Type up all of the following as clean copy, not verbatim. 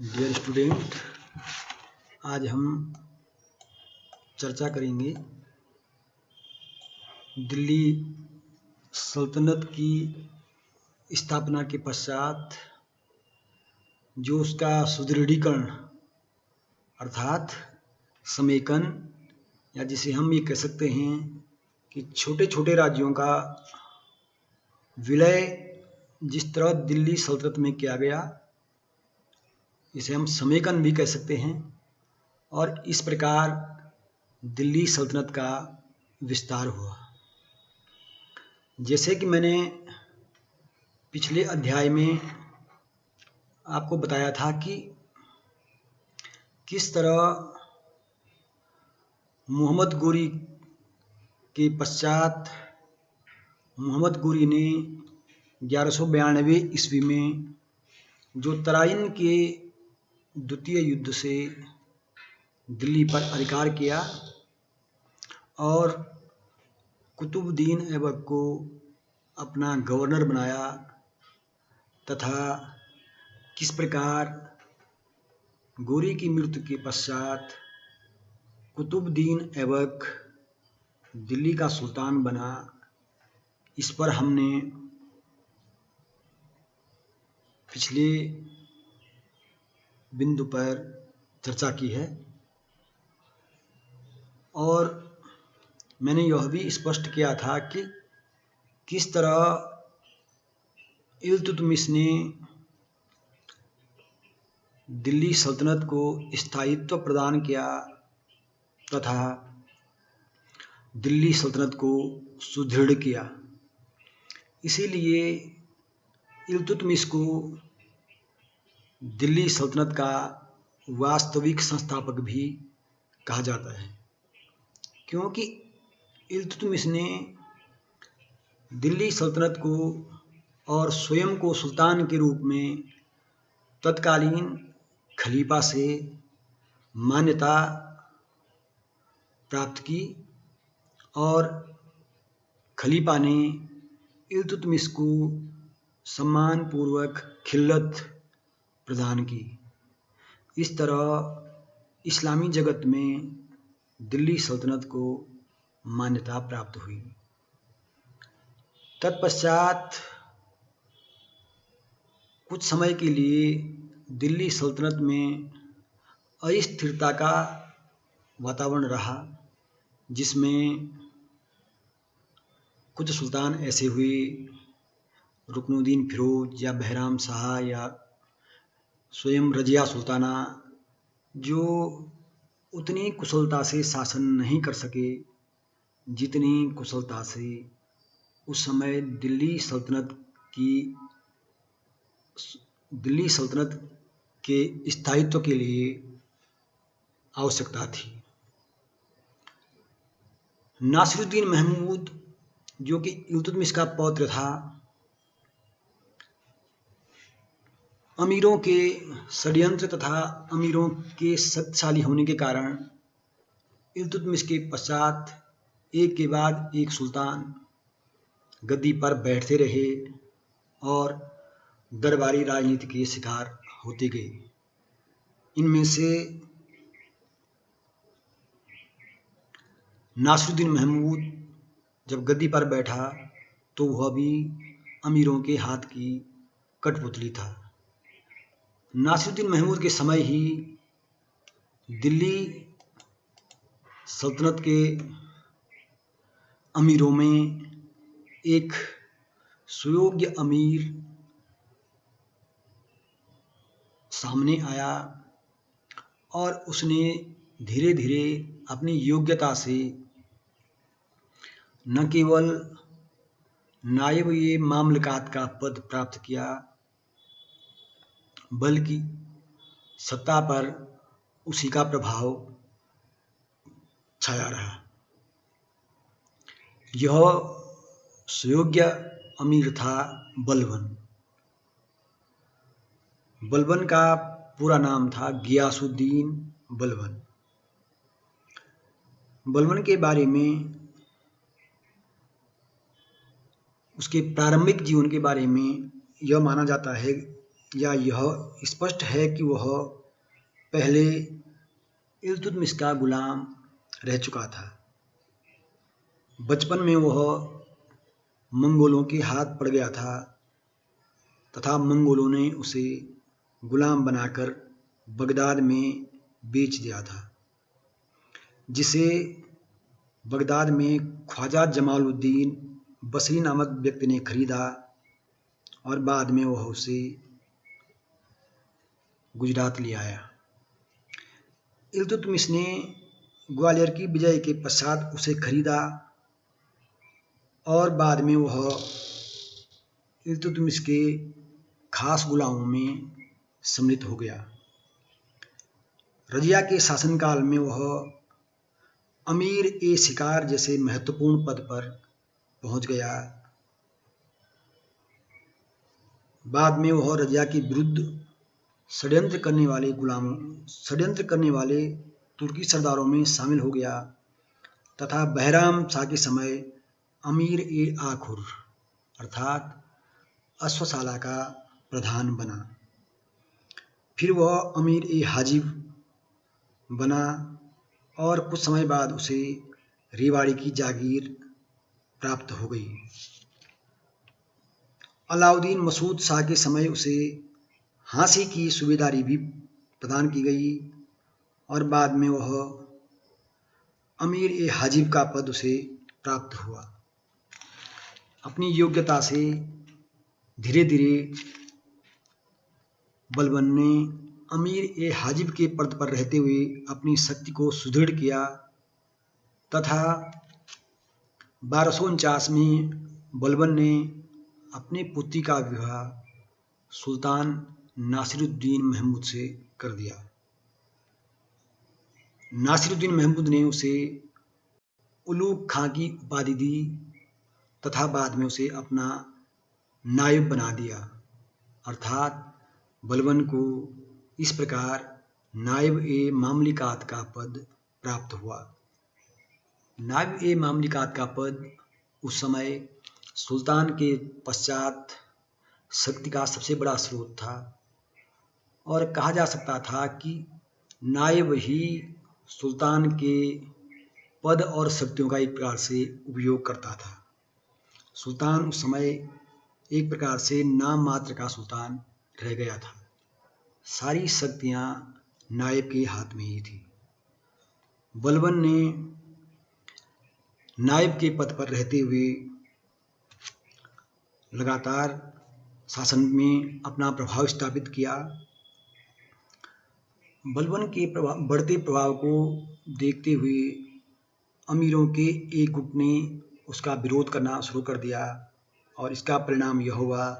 Dear student, आज हम चर्चा करेंगे दिल्ली सल्तनत की स्थापना के पश्चात जो उसका सुदृढ़ीकरण अर्थात समेकन, या जिसे हम ये कह सकते हैं कि छोटे छोटे राज्यों का विलय जिस तरह दिल्ली सल्तनत में किया गया, इसे हम समेकन भी कह सकते हैं। और इस प्रकार दिल्ली सल्तनत का विस्तार हुआ। जैसे कि मैंने पिछले अध्याय में आपको बताया था कि किस तरह मोहम्मद गोरी के पश्चात मोहम्मद गोरी ने 1192 ईस्वी में जो तराइन के द्वितीय युद्ध से दिल्ली पर अधिकार किया और कुतुबुद्दीन ऐबक को अपना गवर्नर बनाया, तथा किस प्रकार गोरी की मृत्यु के पश्चात कुतुबुद्दीन ऐबक दिल्ली का सुल्तान बना, इस पर हमने पिछले बिंदु पर चर्चा की है। और मैंने यह भी स्पष्ट किया था कि किस तरह इल्तुतमिश ने दिल्ली सल्तनत को स्थायित्व प्रदान किया तथा दिल्ली सल्तनत को सुदृढ़ किया। इसीलिए इल्तुतमिश को दिल्ली सल्तनत का वास्तविक संस्थापक भी कहा जाता है, क्योंकि इल्तुतमिश ने दिल्ली सल्तनत को और स्वयं को सुल्तान के रूप में तत्कालीन खलीफा से मान्यता प्राप्त की और खलीफा ने इल्तुतमिश को सम्मानपूर्वक खिल्लत प्रदान की। इस तरह इस्लामी जगत में दिल्ली सल्तनत को मान्यता प्राप्त हुई। तत्पश्चात कुछ समय के लिए दिल्ली सल्तनत में अस्थिरता का वातावरण रहा, जिसमें कुछ सुल्तान ऐसे हुए, रुकनुद्दीन फिरोज या बहराम शाह या स्वयं रजिया सुल्ताना, जो उतनी कुशलता से शासन नहीं कर सके जितनी कुशलता से उस समय दिल्ली सल्तनत के स्थायित्व के लिए आवश्यकता थी। नासिरुद्दीन महमूद, जो कि इल्तुतमिश का पौत्र था, अमीरों के षड्यंत्र तथा अमीरों के शक्तिशाली होने के कारण इल्तुतमिश के पश्चात एक के बाद एक सुल्तान गद्दी पर बैठते रहे और दरबारी राजनीति के शिकार होते गए। इनमें से नासिरुद्दीन महमूद जब गद्दी पर बैठा तो वह भी अमीरों के हाथ की कठपुतली था। नासिरुद्दीन महमूद के समय ही दिल्ली सल्तनत के अमीरों में एक सुयोग्य अमीर सामने आया और उसने धीरे धीरे अपनी योग्यता से न केवल नायब मामलकात का पद प्राप्त किया, बल्कि सत्ता पर उसी का प्रभाव छाया रहा। यह सुयोग्य अमीर था बलबन। बलबन का पूरा नाम था गियासुद्दीन बलबन। बलबन के बारे में, उसके प्रारंभिक जीवन के बारे में यह माना जाता है या यह स्पष्ट है कि वह पहले इल्तुतमिश का गुलाम रह चुका था। बचपन में वह मंगोलों के हाथ पड़ गया था तथा मंगोलों ने उसे गुलाम बनाकर बगदाद में बेच दिया था, जिसे बगदाद में ख्वाजा जमालुद्दीन बसरी नामक व्यक्ति ने खरीदा और बाद में वह उसे गुजरात ले आया। इल्तुतमिश ने ग्वालियर की विजय के पश्चात उसे खरीदा और बाद में वह इल्तुतमिश के खास गुलामों में सम्मिलित हो गया। रजिया के शासनकाल में वह अमीर ए शिकार जैसे महत्वपूर्ण पद पर पहुंच गया। बाद में वह रजिया के विरुद्ध षड्यंत्र करने वाले तुर्की सरदारों में शामिल हो गया तथा बहराम शाह के समय अमीर ए आखुर अर्थात अश्वशाला का प्रधान बना। फिर वह अमीर ए हाजिब बना और कुछ समय बाद उसे रेवाड़ी की जागीर प्राप्त हो गई। अलाउद्दीन मसूद शाह के समय उसे हांसी की सूबेदारी भी प्रदान की गई और बाद में वह अमीर ए हाजिब का पद उसे प्राप्त हुआ। अपनी योग्यता से धीरे धीरे बलबन ने अमीर ए हाजिब के पद पर रहते हुए अपनी शक्ति को सुदृढ़ किया तथा 1249 में बलबन ने अपनी पुत्री का विवाह सुल्तान नासिरुद्दीन महमूद से कर दिया। नासिरुद्दीन महमूद ने उसे उलूग खां की उपाधि दी तथा बाद में उसे अपना नायब बना दिया, अर्थात बलबन को इस प्रकार नायब ए मामलिकात का पद प्राप्त हुआ। नायब ए मामलिकात का पद उस समय सुल्तान के पश्चात शक्ति का सबसे बड़ा स्रोत था और कहा जा सकता था कि नायब ही सुल्तान के पद और शक्तियों का एक प्रकार से उपयोग करता था। सुल्तान उस समय एक प्रकार से नाम मात्र का सुल्तान रह गया था। सारी शक्तियां नायब के हाथ में ही थी। बलबन ने नायब के पद पर रहते हुए लगातार शासन में अपना प्रभाव स्थापित किया। बलबन के बढ़ते प्रभाव को देखते हुए अमीरों के एक गुट ने उसका विरोध करना शुरू कर दिया और इसका परिणाम यह हुआ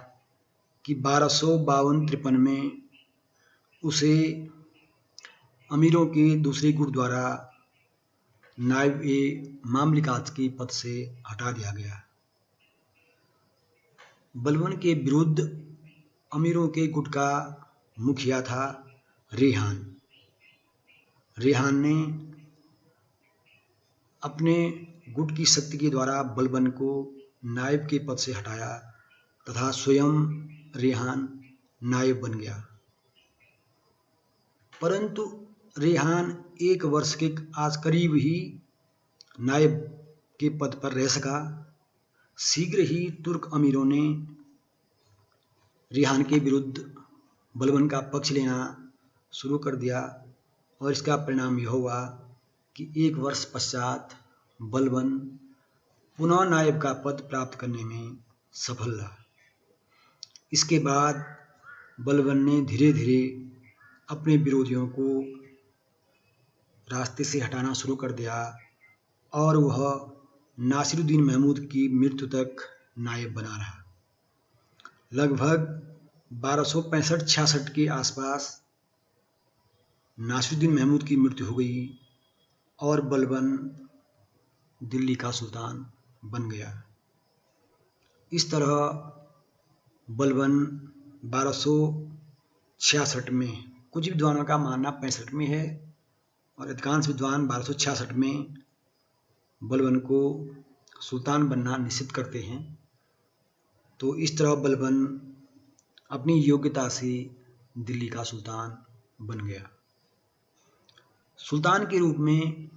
कि 1252-53 में उसे अमीरों के दूसरे गुट द्वारा नायब ए मामलिकात के पद से हटा दिया गया। बलबन के विरुद्ध अमीरों के गुट का मुखिया था रेहान। रेहान ने अपने गुट की शक्ति के द्वारा बलबन को नायब के पद से हटाया तथा स्वयं रेहान नायब बन गया। परंतु रेहान 1 वर्ष के करीब ही नायब के पद पर रह सका। शीघ्र ही तुर्क अमीरों ने रेहान के विरुद्ध बलबन का पक्ष लेना शुरू कर दिया और इसका परिणाम यह हुआ कि 1 वर्ष पश्चात बलबन पुनः नायब का पद प्राप्त करने में सफल रहा। इसके बाद बलबन ने धीरे धीरे अपने विरोधियों को रास्ते से हटाना शुरू कर दिया और वह नासिरुद्दीन महमूद की मृत्यु तक नायब बना रहा। लगभग 1265-66 के आसपास नासिरुद्दीन महमूद की मृत्यु हो गई और बलबन दिल्ली का सुल्तान बन गया। इस तरह बलबन 1266 में, कुछ विद्वानों का मानना 65 में है और अधिकांश विद्वान 1266 में बलबन को सुल्तान बनना निश्चित करते हैं। तो इस तरह बलबन अपनी योग्यता से दिल्ली का सुल्तान बन गया। सुल्तान के रूप में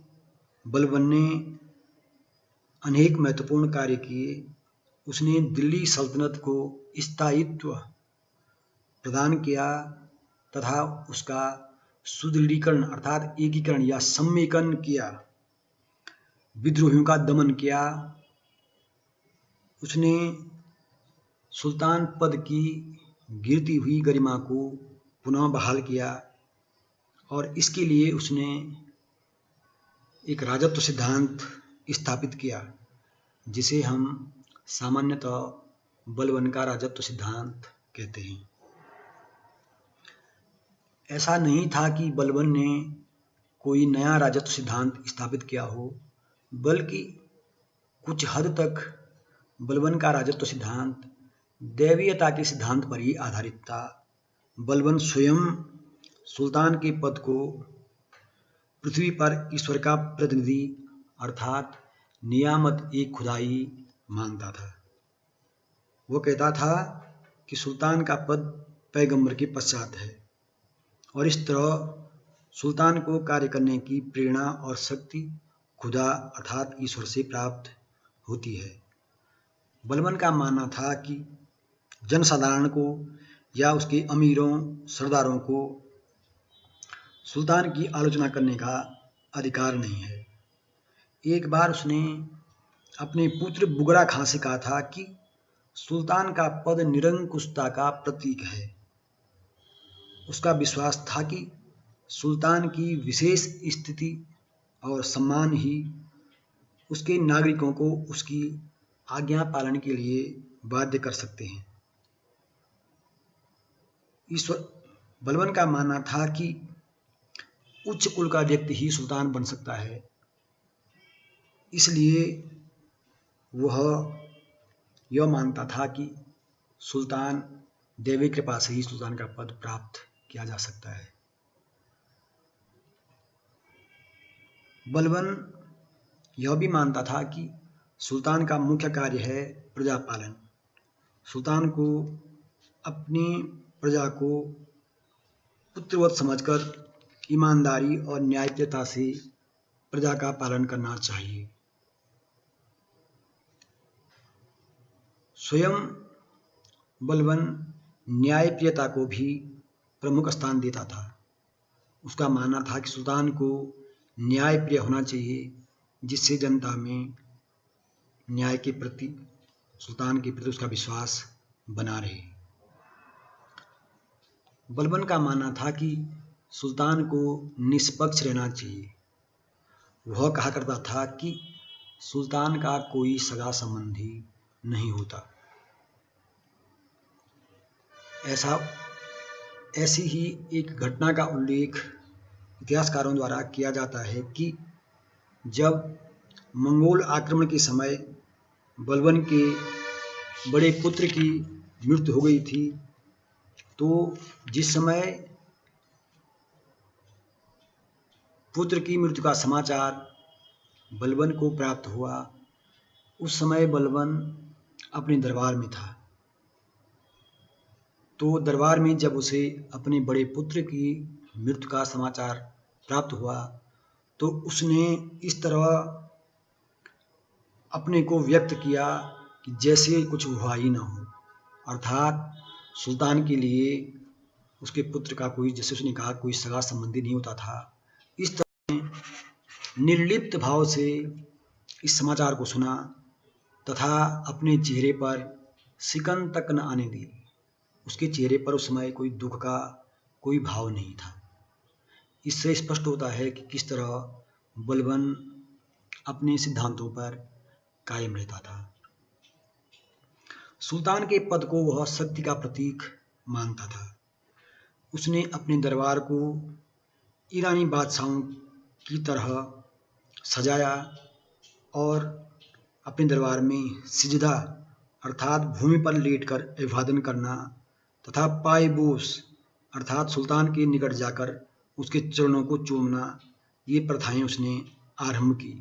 बलबन ने अनेक महत्वपूर्ण कार्य किए। उसने दिल्ली सल्तनत को स्थायित्व प्रदान किया तथा उसका सुदृढ़ीकरण अर्थात एकीकरण या सम्मेकन किया, विद्रोहियों का दमन किया। उसने सुल्तान पद की गिरती हुई गरिमा को पुनः बहाल किया और इसके लिए उसने एक राजत्व सिद्धांत स्थापित किया, जिसे हम सामान्यतः बलबन का राजत्व सिद्धांत कहते हैं। ऐसा नहीं था कि बलबन ने कोई नया राजत्व सिद्धांत स्थापित किया हो, बल्कि कुछ हद तक बलबन का राजत्व सिद्धांत दैवीयता के सिद्धांत पर ही आधारित था। बलबन स्वयं सुल्तान के पद को पृथ्वी पर ईश्वर का प्रतिनिधि अर्थात नियामत एक खुदाई मानता था। वो कहता था कि सुल्तान का पद पैगंबर के पश्चात है और इस तरह सुल्तान को कार्य करने की प्रेरणा और शक्ति खुदा अर्थात ईश्वर से प्राप्त होती है। बलबन का मानना था कि जनसाधारण को या उसके अमीरों सरदारों को सुल्तान की आलोचना करने का अधिकार नहीं है। एक बार उसने अपने पुत्र बुगरा खां से कहा था कि सुल्तान का पद निरंकुशता का प्रतीक है। उसका विश्वास था कि सुल्तान की विशेष स्थिति और सम्मान ही उसके नागरिकों को उसकी आज्ञा पालन के लिए बाध्य कर सकते हैं। बलबन का मानना था कि उच्च कुल का व्यक्ति ही सुल्तान बन सकता है, इसलिए वह यह मानता था कि सुल्तान दैवी कृपा से ही सुल्तान का पद प्राप्त किया जा सकता है। बलबन यह भी मानता था कि सुल्तान का मुख्य कार्य है प्रजा पालन। सुल्तान को अपनी प्रजा को पुत्रवत समझकर ईमानदारी और न्यायप्रियता से प्रजा का पालन करना चाहिए। स्वयं बलबन न्यायप्रियता को भी प्रमुख स्थान देता था। उसका मानना था कि सुल्तान को न्यायप्रिय होना चाहिए, जिससे जनता में न्याय के प्रति सुल्तान के प्रति उसका विश्वास बना रहे। बलबन का मानना था कि सुल्तान को निष्पक्ष रहना चाहिए। वह कहा करता था कि सुल्तान का कोई सगा संबंधी नहीं होता। ऐसी ही एक घटना का उल्लेख इतिहासकारों द्वारा किया जाता है कि जब मंगोल आक्रमण के समय बलबन के बड़े पुत्र की मृत्यु हो गई थी, तो जिस समय पुत्र की मृत्यु का समाचार बलबन को प्राप्त हुआ, उस समय बलबन अपने दरबार में था। तो दरबार में जब उसे अपने बड़े पुत्र की मृत्यु का समाचार प्राप्त हुआ, तो उसने इस तरह अपने को व्यक्त किया कि जैसे कुछ हुआ ही ना हो, अर्थात सुल्तान के लिए उसके पुत्र का कोई, जैसे उसने कहा, कोई सगा संबंधी नहीं होता था। इस तरह निर्लिप्त भाव से इस समाचार को सुना तथा अपने चेहरे पर सिकन तक न आने दी। उसके चेहरे पर उस समय कोई दुख का कोई भाव नहीं था। इससे स्पष्ट होता है कि किस तरह बलबन अपने सिद्धांतों पर कायम रहता था। सुल्तान के पद को वह शक्ति का प्रतीक मानता था। उसने अपने दरबार को ईरानी बादशाहों की तरह सजाया और अपने दरबार में सिजदा अर्थात भूमि पर लेटकर अभिवादन करना तथा पायबोस अर्थात सुल्तान के निकट जाकर उसके चरणों को चूमना, ये प्रथाएं उसने आरंभ की।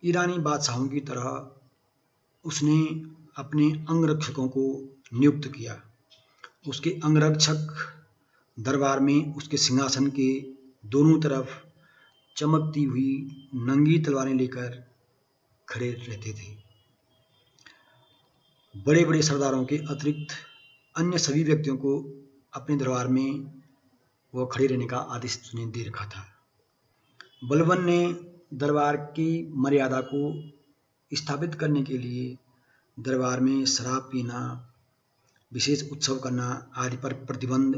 ईरानी बादशाहों की तरह उसने अपने अंगरक्षकों को नियुक्त किया। उसके अंगरक्षक दरबार में उसके सिंहासन के दोनों तरफ चमकती हुई नंगी तलवारें लेकर खड़े रहते थे। बड़े बड़े सरदारों के अतिरिक्त अन्य सभी व्यक्तियों को अपने दरबार में वह खड़े रहने का आदेश उसने दे रखा था। बलबन ने दरबार की मर्यादा को स्थापित करने के लिए दरबार में शराब पीना, विशेष उत्सव करना आदि पर प्रतिबंध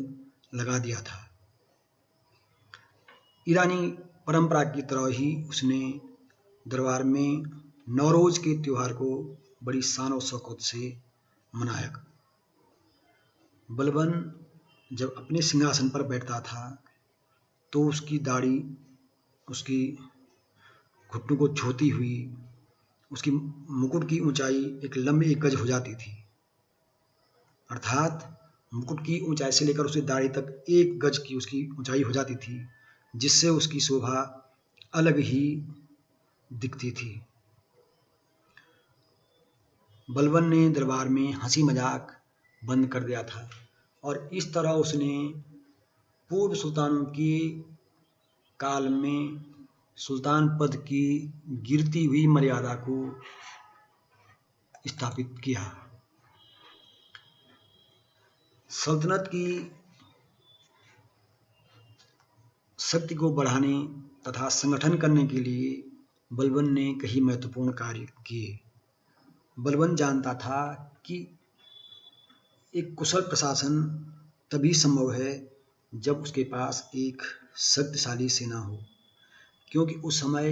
लगा दिया था। ईरानी परंपरा की तरह ही उसने दरबार में नौरोज के त्योहार को बड़ी शान और शौकत से मनाया। बलबन जब अपने सिंहासन पर बैठता था तो उसकी दाढ़ी उसकी घुटनों को छूती हुई उसकी मुकुट की ऊंचाई एक लंबी 1 गज हो जाती थी। अर्थात मुकुट की ऊंचाई से लेकर उसकी दाढ़ी तक 1 गज की उसकी ऊंचाई हो जाती थी, जिससे उसकी शोभा अलग ही दिखती थी। बलबन ने दरबार में हंसी मजाक बंद कर दिया था और इस तरह उसने पूर्व सुल्तानों के काल में सुल्तान पद की गिरती हुई मर्यादा को स्थापित किया। सल्तनत की शक्ति को बढ़ाने तथा संगठन करने के लिए बलबन ने कई महत्वपूर्ण कार्य किए। बलबन जानता था कि एक कुशल प्रशासन तभी संभव है जब उसके पास एक शक्तिशाली सेना हो, क्योंकि उस समय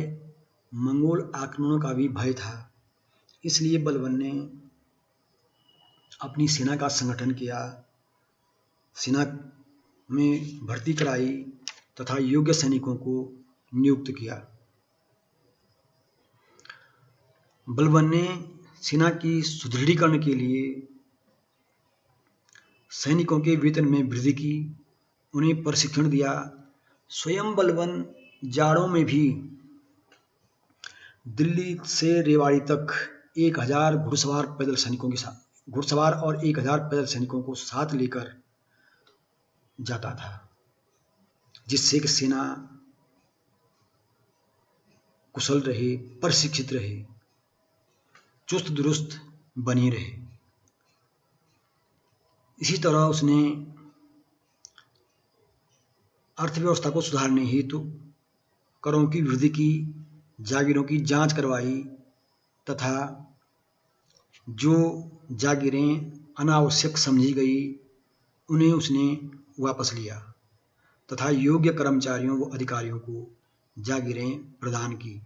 मंगोल आक्रमणों का भी भय था। इसलिए बलबन ने अपनी सेना का संगठन किया, सेना में भर्ती कराई तथा योग्य सैनिकों को नियुक्त किया। बलबन ने सेना की सुदृढ़ीकरण के लिए सैनिकों के वेतन में वृद्धि की, उन्हें प्रशिक्षण दिया। स्वयं बलबन जाड़ों में भी दिल्ली से रेवाड़ी तक 1000 घुड़सवार पैदल सैनिकों के साथ घुड़सवार और 1000 पैदल सैनिकों को साथ लेकर जाता था, जिससे कि सेना कुशल रहे, प्रशिक्षित रहे, चुस्त दुरुस्त बनी रहे। इसी तरह उसने अर्थव्यवस्था को सुधारने हेतु करों की वृद्धि की, जागीरों की जांच करवाई तथा जो जागीरें अनावश्यक समझी गई उन्हें उसने वापस लिया तथा योग्य कर्मचारियों व अधिकारियों को जागीरें प्रदान की।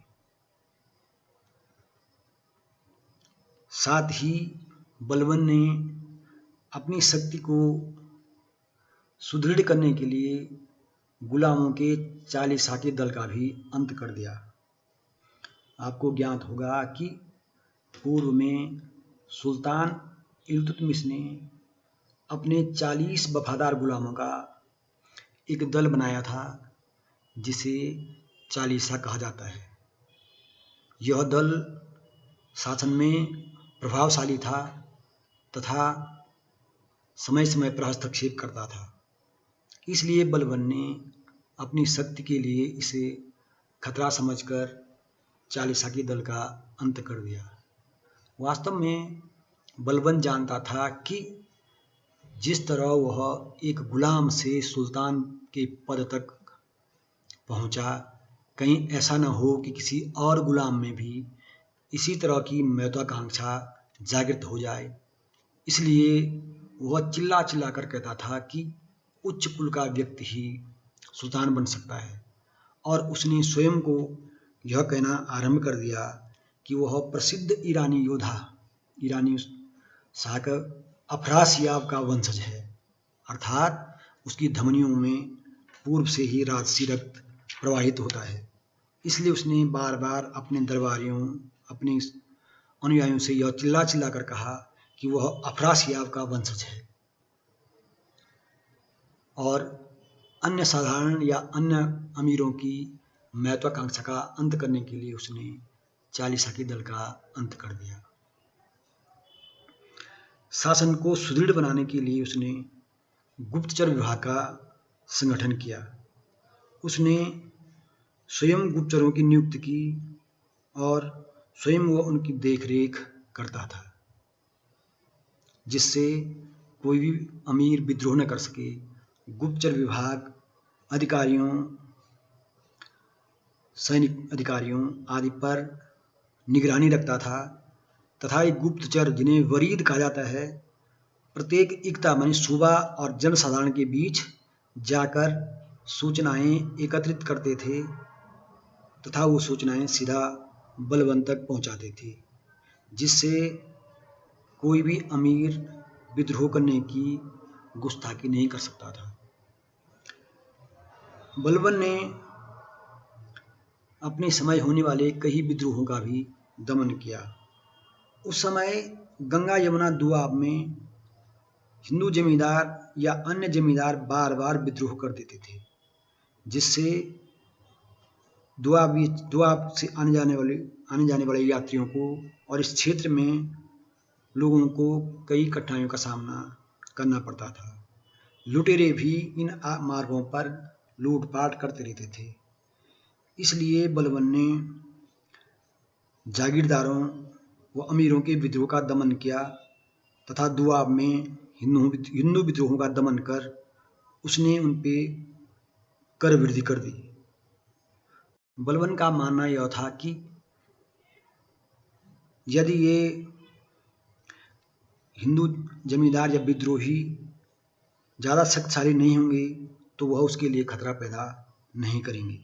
साथ ही बलबन ने अपनी शक्ति को सुदृढ़ करने के लिए गुलामों के चालीसा के दल का भी अंत कर दिया। आपको ज्ञात होगा कि पूर्व में सुल्तान इल्तुतमिश ने अपने 40 वफादार गुलामों का एक दल बनाया था, जिसे चालीसा कहा जाता है। यह दल शासन में प्रभावशाली था तथा समय समय पर हस्तक्षेप करता था। इसलिए बलबन ने अपनी शक्ति के लिए इसे खतरा समझकर चालीसा के दल का अंत कर दिया। वास्तव में बलबन जानता था कि जिस तरह वह एक गुलाम से सुल्तान के पद तक पहुंचा, कहीं ऐसा न हो कि किसी और गुलाम में भी इसी तरह की महत्वाकांक्षा जागृत हो जाए। इसलिए वह चिल्ला चिल्ला कर कहता था कि उच्च कुल का व्यक्ति ही सुल्तान बन सकता है, और उसने स्वयं को यह कहना आरंभ कर दिया कि वह प्रसिद्ध ईरानी योद्धा, ईरानी शासक अफरासियाब का वंशज है, अर्थात उसकी धमनियों में पूर्व से ही राजसी रक्त प्रवाहित होता है। इसलिए उसने बार बार अपने दरबारियों, अपने अनुयायियों से यह चिल्ला चिल्ला कर कहा कि वह अफरासियाब का वंशज है। और अन्य साधारण या अन्य अमीरों की महत्वाकांक्षा का अंत करने के लिए उसने चालीसा के दल का अंत कर दिया। शासन को सुदृढ़ बनाने के लिए उसने गुप्तचर विभाग का संगठन किया। उसने स्वयं गुप्तचरों की नियुक्ति की और स्वयं वह उनकी देखरेख करता था, जिससे कोई भी अमीर विद्रोह न कर सके। गुप्तचर विभाग अधिकारियों, सैनिक अधिकारियों आदि पर निगरानी रखता था तथा एक गुप्तचर, जिन्हें वरीद कहा जाता है, प्रत्येक इक्ता मानी सूबा और जनसाधारण के बीच जाकर सूचनाएं एकत्रित करते थे तथा वो सूचनाएं सीधा बलबन तक पहुंचाते थे, जिससे कोई भी अमीर विद्रोह करने की गुस्ताखी नहीं कर सकता था। बलबन ने अपने समय होने वाले कई विद्रोहों का भी दमन किया। उस समय गंगा यमुना दोआब में हिंदू जमींदार या अन्य जमींदार बार बार विद्रोह कर देते थे, जिससे दोआब से आने जाने वाले यात्रियों को और इस क्षेत्र में लोगों को कई कठिनाइयों का सामना करना पड़ता था। लुटेरे भी इन मार्गों पर लूटपाट करते रहते थे। इसलिए बलबन ने जागीरदारों व अमीरों के विद्रोह का दमन किया तथा दोआब में हिंदू विद्रोहों का दमन कर उसने उन पे कर वृद्धि कर दी। बलबन का मानना यह था कि यदि ये हिंदू जमींदार या विद्रोही ज़्यादा शक्तिशाली नहीं होंगे तो वह उसके लिए खतरा पैदा नहीं करेंगे।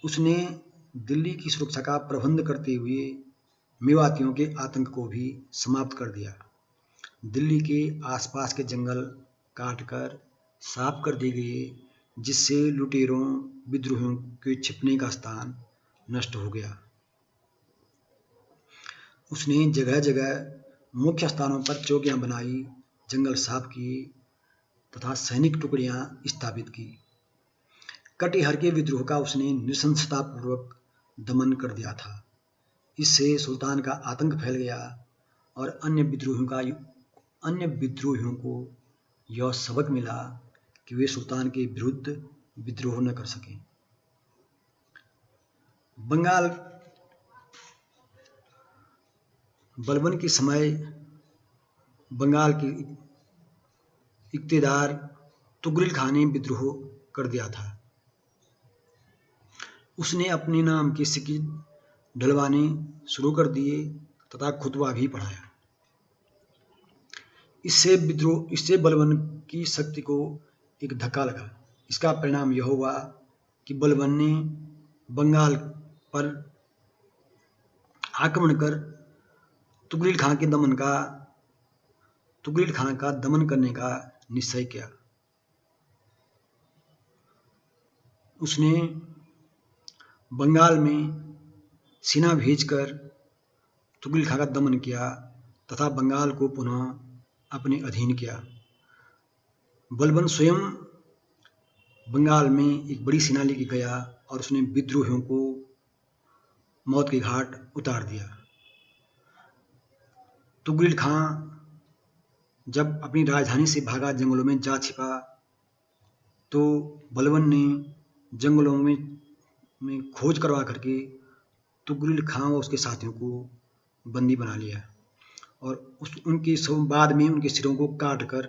उसने दिल्ली की सुरक्षा का प्रबंध करते हुए मेवातियों के आतंक को भी समाप्त कर दिया। दिल्ली के आसपास के जंगल काटकर साफ कर दिए गए, जिससे लुटेरों विद्रोहियों के छिपने का स्थान नष्ट हो गया। उसने जगह जगह मुख्य स्थानों पर चौकियां बनाई, जंगल साफ किए तथा सैनिक टुकड़ियां स्थापित की। कटिहार के विद्रोह का उसने नृशंसतापूर्वक दमन कर दिया था। इससे सुल्तान का आतंक फैल गया और अन्य विद्रोहियों को यह सबक मिला कि वे सुल्तान के विरुद्ध विद्रोह न कर सकें। बंगाल बलबन के समय बंगाल के इक्तेदार तुगरिल खान ने विद्रोह कर दिया था। उसने अपने नाम के सिक्के ढलवाने शुरू कर दिए तथा खुतबा भी पढ़ाया। इससे बलबन की शक्ति को एक धक्का लगा। इसका परिणाम यह हुआ कि बलबन ने बंगाल पर आक्रमण कर तुगरिल खान का दमन करने का निश्चय किया। उसने बंगाल में सेना भेजकर तुगरिल खान का दमन किया तथा बंगाल को पुनः अपने अधीन किया। बलबन स्वयं बंगाल में एक बड़ी सेना लेके गया और उसने विद्रोहियों को मौत के घाट उतार दिया। तुगरिल खान जब अपनी राजधानी से भागा, जंगलों में जा छिपा, तो बलबन ने जंगलों में खोज करवा करके तुगरिल खान और उसके साथियों को बंदी बना लिया और उनके बाद में उनके सिरों को काट कर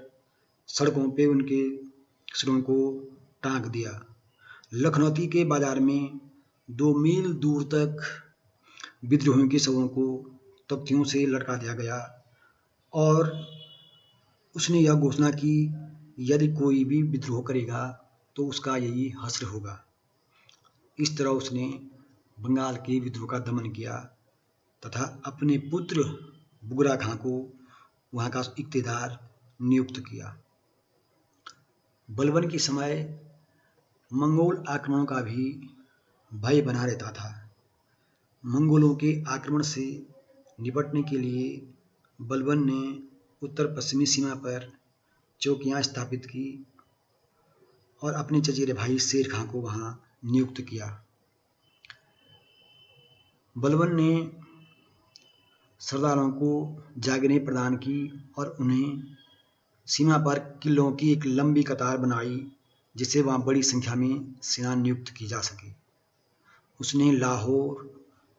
सड़कों पे उनके सिरों को टांग दिया। लखनौती के बाजार में 2 मील दूर तक विद्रोहियों के शवों को तख्तियों से लटका दिया गया और उसने यह घोषणा की, यदि कोई भी विद्रोह करेगा तो उसका यही हश्र होगा। इस तरह उसने बंगाल के विद्रोह का दमन किया तथा अपने पुत्र बुगरा खां को वहाँ का इक्तेदार नियुक्त किया। बलबन के समय मंगोल आक्रमणों का भी भय बना रहता था। मंगोलों के आक्रमण से निपटने के लिए बलबन ने उत्तर पश्चिमी सीमा पर चौकियां स्थापित की और अपने चचेरे भाई शेर खां को वहां नियुक्त किया। बलबन ने सरदारों को जागीरें प्रदान की और उन्हें सीमा पर किलों की एक लंबी कतार बनाई जिससे वहाँ बड़ी संख्या में सेना नियुक्त की जा सके। उसने लाहौर,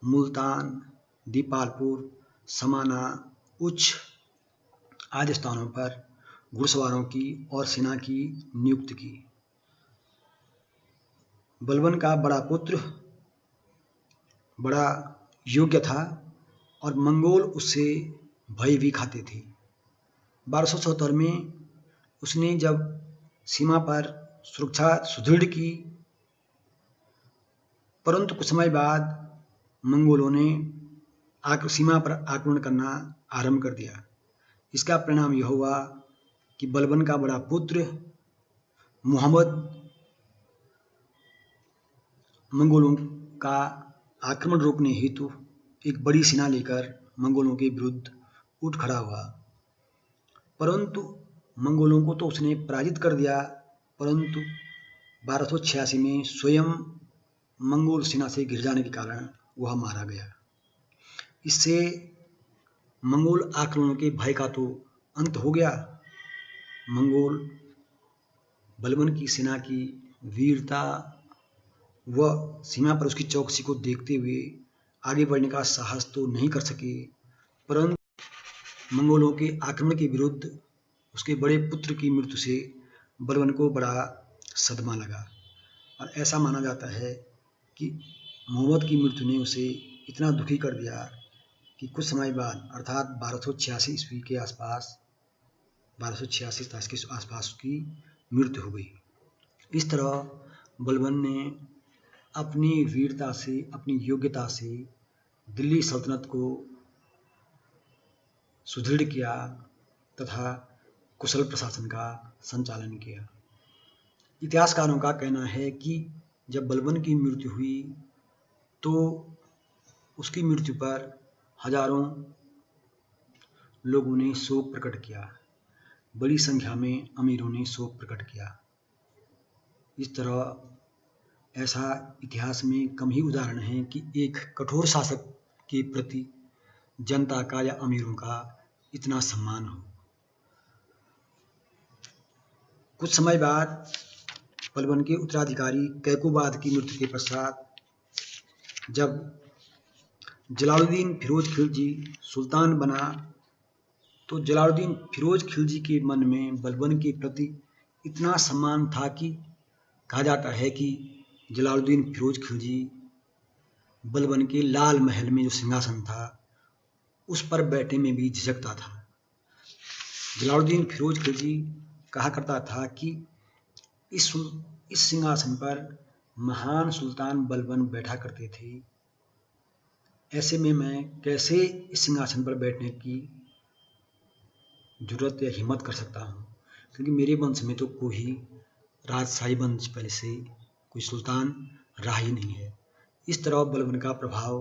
मुल्तान, दीपालपुर, समाना, उच्च आदि स्थानों पर घुड़सवारों की और सेना की नियुक्ति की। बलबन का बड़ा पुत्र बड़ा योग्य था और मंगोल उससे भय भी खाते थे। 1277 में उसने जब सीमा पर सुरक्षा सुदृढ़ की, परंतु कुछ समय बाद मंगोलों ने सीमा पर आक्रमण करना आरंभ कर दिया। इसका परिणाम यह हुआ कि बलबन का बड़ा पुत्र मुहम्मद मंगोलों का आक्रमण रोकने हेतु एक बड़ी सेना लेकर मंगोलों के विरुद्ध उठ खड़ा हुआ, परंतु मंगोलों को तो उसने पराजित कर दिया, परंतु 1286 में स्वयं मंगोल सेना से घिर जाने के कारण वह मारा गया। इससे मंगोल आक्रमणों के भय का तो अंत हो गया। मंगोल बलबन की सेना की वीरता व सीमा पर उसकी चौकसी को देखते हुए आगे बढ़ने का साहस तो नहीं कर सके, परंतु मंगोलों के आक्रमण के विरुद्ध उसके बड़े पुत्र की मृत्यु से बलबन को बड़ा सदमा लगा और ऐसा माना जाता है कि मोहम्मद की मृत्यु ने उसे इतना दुखी कर दिया कि कुछ समय बाद अर्थात 1286 ईस्वी के आसपास 1286 के आसपास उसकी मृत्यु हो गई। इस तरह बलबन ने अपनी वीरता से, अपनी योग्यता से दिल्ली सल्तनत को सुदृढ़ किया तथा कुशल प्रशासन का संचालन किया। इतिहासकारों का कहना है कि जब बलबन की मृत्यु हुई तो उसकी मृत्यु पर हजारों लोगों ने शोक प्रकट किया, बड़ी संख्या में अमीरों ने शोक प्रकट किया। इस तरह ऐसा इतिहास में कम ही उदाहरण हैं कि एक कठोर शासक के प्रति जनता का या अमीरों का इतना सम्मान हो। कुछ समय बाद बलबन के उत्तराधिकारी कैकोबाद की मृत्यु के पश्चात जब जलालुद्दीन फिरोज खिलजी सुल्तान बना तो जलालुद्दीन फिरोज खिलजी के मन में बलबन के प्रति इतना सम्मान था कि कहा जाता है कि जलालुद्दीन फिरोज खिलजी बलबन के लाल महल में जो सिंहासन था उस पर बैठने में भी झिझकता था। जलालुद्दीन फिरोज खिलजी कहा करता था कि इस सिंहासन पर महान सुल्तान बलबन बैठा करते थे, ऐसे में मैं कैसे इस सिंहासन पर बैठने की जरूरत या हिम्मत कर सकता हूँ, क्योंकि मेरे वंश में तो कोई राजशाही वंश पहले से कोई सुल्तान रहा ही नहीं है। इस तरह बलबन का प्रभाव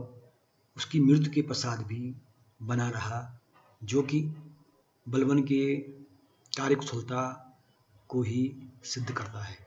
उसकी मृत्यु के पश्चात भी बना रहा, जो कि बलबन के कार्यकुशलता को ही सिद्ध करता है।